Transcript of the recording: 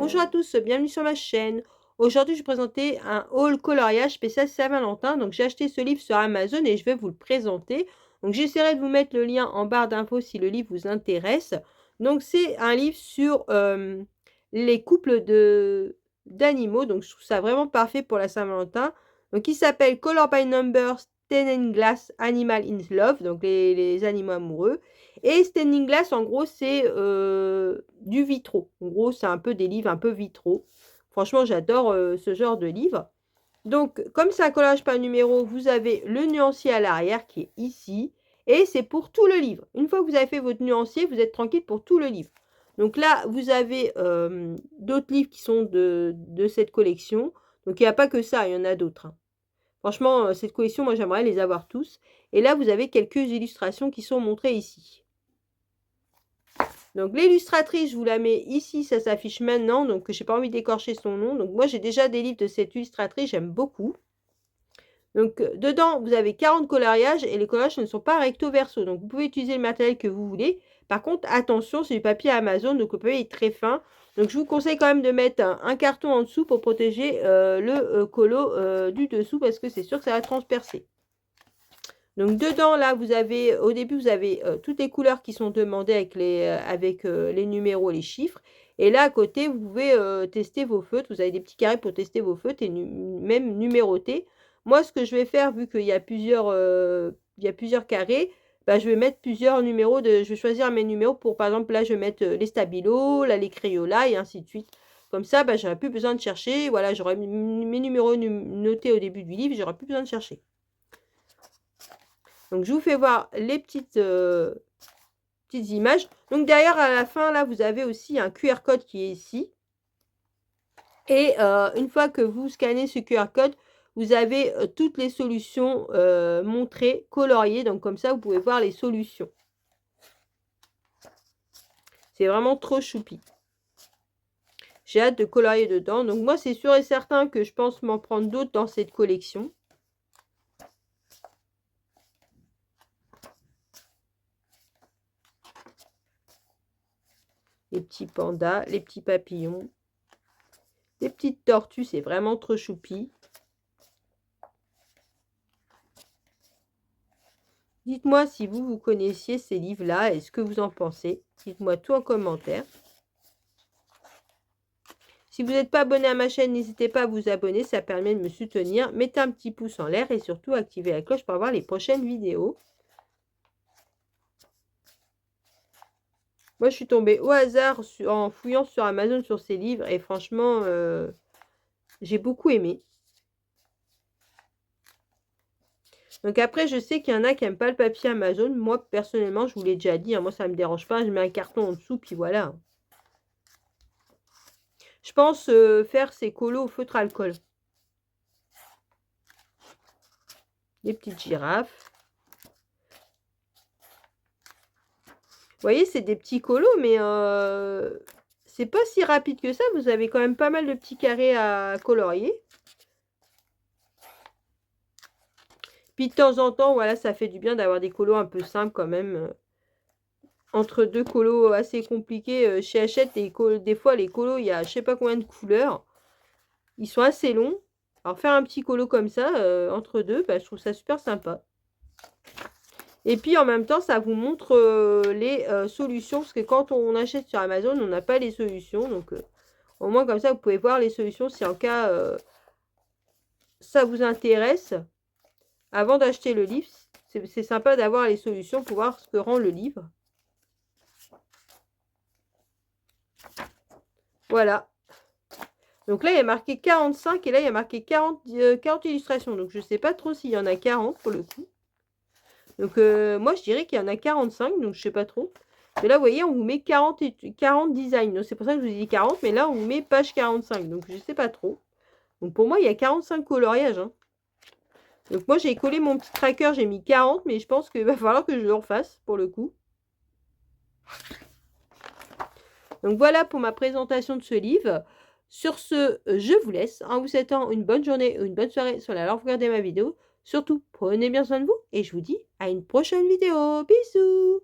Bonjour à tous, bienvenue sur ma chaîne. Aujourd'hui, je vais présenter un haul coloriage spécial Saint-Valentin. Donc, j'ai acheté ce livre sur Amazon et je vais vous le présenter. Donc, j'essaierai de vous mettre le lien en barre d'infos si le livre vous intéresse. Donc, c'est un livre sur les couples d'animaux. Donc, je trouve ça vraiment parfait pour la Saint-Valentin. Donc, il s'appelle Color by Numbers, Stained Glass Animal in Love. Donc, les animaux amoureux. Et Stained Glass, en gros, c'est du vitraux. En gros, c'est un peu des livres un peu vitraux. Franchement, j'adore ce genre de livre. Donc, comme c'est un collage par numéro, vous avez le nuancier à l'arrière qui est ici. Et c'est pour tout le livre. Une fois que vous avez fait votre nuancier, vous êtes tranquille pour tout le livre. Donc là, vous avez d'autres livres qui sont de cette collection. Donc, il n'y a pas que ça, il y en a d'autres. Hein. Franchement, cette collection, moi, j'aimerais les avoir tous. Et là, vous avez quelques illustrations qui sont montrées ici. Donc l'illustratrice, je vous la mets ici, ça s'affiche maintenant, donc je n'ai pas envie d'écorcher son nom. Donc moi j'ai déjà des livres de cette illustratrice, j'aime beaucoup. Donc dedans, vous avez 40 coloriages et les coloriages ne sont pas recto verso. Donc vous pouvez utiliser le matériel que vous voulez. Par contre, attention, c'est du papier Amazon, donc le papier est très fin. Donc je vous conseille quand même de mettre un carton en dessous pour protéger le colo du dessous parce que c'est sûr que ça va transpercer. Donc dedans, là, vous avez, au début, vous avez toutes les couleurs qui sont demandées avec les numéros et les chiffres. Et là, à côté, vous pouvez tester vos feutres. Vous avez des petits carrés pour tester vos feutres et même numéroter. Moi, ce que je vais faire, vu qu'il y a plusieurs carrés, bah, je vais mettre plusieurs numéros. Je vais choisir mes numéros pour, par exemple, là, je vais mettre les stabilos, là, les Crayolas et ainsi de suite. Comme ça, bah, j'aurai plus besoin de chercher. Voilà, j'aurai mes numéros notés au début du livre. J'aurai plus besoin de chercher. Donc, je vous fais voir les petites images. Donc, derrière, à la fin, là, vous avez aussi un QR code qui est ici. Et une fois que vous scannez ce QR code, vous avez toutes les solutions montrées, coloriées. Donc, comme ça, vous pouvez voir les solutions. C'est vraiment trop choupi. J'ai hâte de colorier dedans. Donc, moi, c'est sûr et certain que je pense m'en prendre d'autres dans cette collection. Les petits pandas, les petits papillons, les petites tortues, c'est vraiment trop choupi. Dites-moi si vous connaissiez ces livres-là et ce que vous en pensez. Dites-moi tout en commentaire. Si vous n'êtes pas abonné à ma chaîne, n'hésitez pas à vous abonner, ça permet de me soutenir. Mettez un petit pouce en l'air et surtout activez la cloche pour avoir les prochaines vidéos. Moi, je suis tombée au hasard en fouillant sur Amazon sur ces livres et franchement, j'ai beaucoup aimé. Donc après, je sais qu'il y en a qui n'aiment pas le papier Amazon. Moi, personnellement, je vous l'ai déjà dit, hein, moi, ça ne me dérange pas. Je mets un carton en dessous, puis voilà. Je pense faire ces colos au feutre alcool. Des petites girafes. Vous voyez, c'est des petits colos, mais c'est pas si rapide que ça. Vous avez quand même pas mal de petits carrés à colorier. Puis de temps en temps, voilà, ça fait du bien d'avoir des colos un peu simples quand même. Entre deux colos assez compliqués, chez Hachette, des fois les colos, il y a je sais pas combien de couleurs. Ils sont assez longs. Alors faire un petit colo comme ça, entre deux, bah, je trouve ça super sympa. Et puis en même temps, ça vous montre les solutions. Parce que quand on achète sur Amazon, on n'a pas les solutions. Donc au moins comme ça, vous pouvez voir les solutions si en cas ça vous intéresse. Avant d'acheter le livre, c'est sympa d'avoir les solutions pour voir ce que rend le livre. Voilà. Donc là, il y a marqué 45 et là, il y a marqué 40 illustrations. Donc je ne sais pas trop s'il y en a 40 pour le coup. Donc moi, je dirais qu'il y en a 45, donc je ne sais pas trop. Mais là, vous voyez, on vous met 40 designs. Donc c'est pour ça que je vous ai dit 40, mais là, on vous met page 45. Donc je ne sais pas trop. Donc pour moi, il y a 45 coloriages. Hein. Donc moi, j'ai collé mon petit tracker, j'ai mis 40, mais je pense qu'il va falloir que je le refasse pour le coup. Donc voilà pour ma présentation de ce livre. Sur ce, je vous laisse en vous souhaitant une bonne journée ou une bonne soirée sur la heure où vous regardez ma vidéo. Surtout, prenez bien soin de vous et je vous dis à une prochaine vidéo. Bisous!